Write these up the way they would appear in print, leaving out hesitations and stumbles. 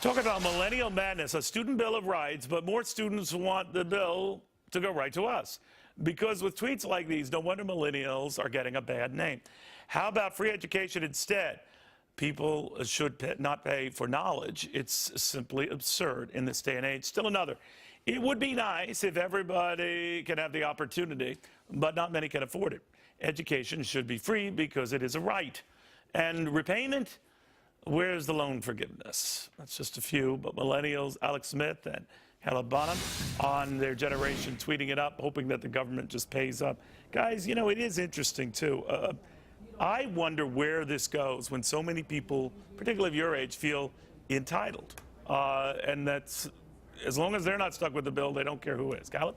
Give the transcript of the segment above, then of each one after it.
Talk about millennial madness, a student bill of rights, but more students want the bill to go right to us. Because with tweets like these, no wonder millennials are getting a bad name. How about free education instead? People should not pay for knowledge. It's simply absurd in this day and age. Still another. It would be nice if everybody can have the opportunity, but not many can afford it. Education should be free because it is a right. And repayment? Where's the loan forgiveness? That's just a few, but millennials, Alex Smith and Caleb Bonham on their generation tweeting it up, hoping that the government just pays up. Guys, you know, it is interesting, too. I wonder where this goes when so many people, particularly of your age, feel entitled. And that's, as long as they're not stuck with the bill, they don't care who is. Caleb?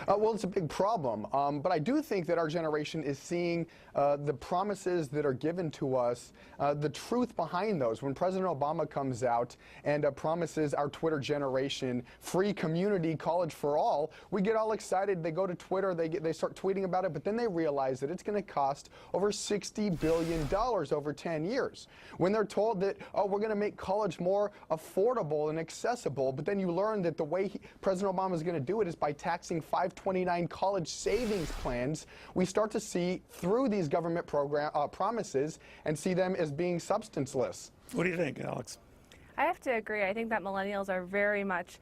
Well, it's a big problem, but I do think that our generation is seeing the promises that are given to us, the truth behind those. When President Obama comes out and promises our Twitter generation free community college for all, we get all excited. They go to Twitter, they start tweeting about it, but then they realize that it's going to cost over $60 billion over 10 years. When they're told that, oh, we're going to make college more affordable and accessible, but then you learn that the way President Obama is going to do it is by taxing 529 college savings plans, we start to see through these government promises and see them as being substanceless. What do you think, Alex? I have to agree. I think that millennials are very much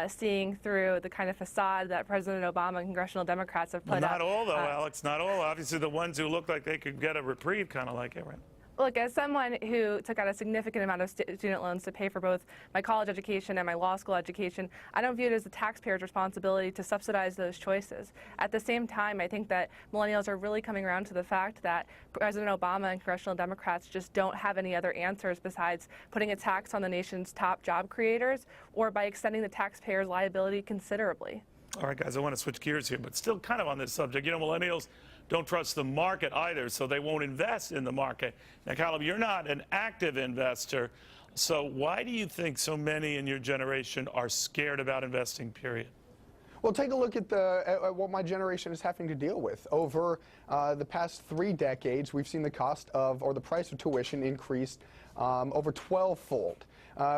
seeing through the kind of facade that President Obama and congressional Democrats have put up. Not all, though, Alex. Not all. Obviously, the ones who look like they could get a reprieve kind of like it, right? Look, as someone who took out a significant amount of student loans to pay for both my college education and my law school education, I don't view it as the taxpayer's responsibility to subsidize those choices. At the same time, I think that millennials are really coming around to the fact that President Obama and congressional Democrats just don't have any other answers besides putting a tax on the nation's top job creators or by extending the taxpayer's liability considerably. All right, guys, I want to switch gears here, but still kind of on this subject. You know, millennials don't trust the market either, so they won't invest in the market. Now, Caleb, you're not an active investor, so why do you think so many in your generation are scared about investing, period? Well, take a look at what my generation is having to deal with. Over the past 3 decades, we've seen the cost of, or the price of tuition increased over 12-fold.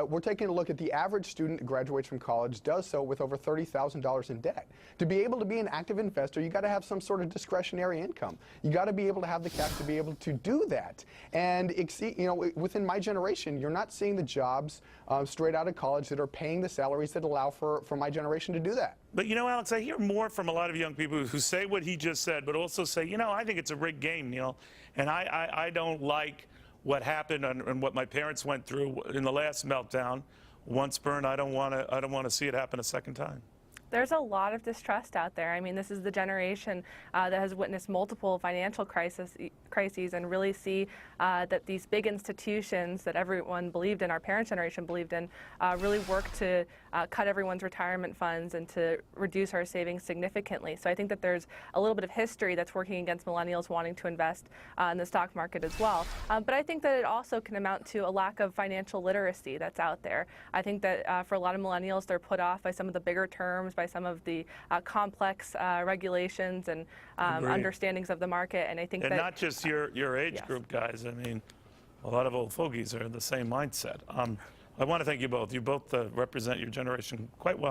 We're taking a look at the average student who graduates from college does so with over $30,000 in debt. To be able to be an active investor, you got to have some sort of discretionary income. You got to be able to have the cash to be able to do that. And you know, within my generation, you're not seeing the jobs straight out of college that are paying the salaries that allow for my generation to do that. But, you know, Alex, I hear more from a lot of young people who say what he just said, but also say, you know, I think it's a rigged game, Neil, and I don't like what happened and what my parents went through in the last meltdown. Once burned, I don't want to see it happen a second time. There's a lot of distrust out there. I mean, this is the generation that has witnessed multiple financial crises and really see that these big institutions that everyone believed in, our parents' generation believed in, really work to cut everyone's retirement funds and to reduce our savings significantly. So I think that there's a little bit of history that's working against millennials wanting to invest in the stock market as well. But I think that it also can amount to a lack of financial literacy that's out there. I think that for a lot of millennials, they're put off by some of the bigger terms, by some of the complex regulations and understandings of the market. And I think that not just your age group, guys. I mean, a lot of old fogies are in the same mindset. I want to thank you both. You both represent your generation quite well.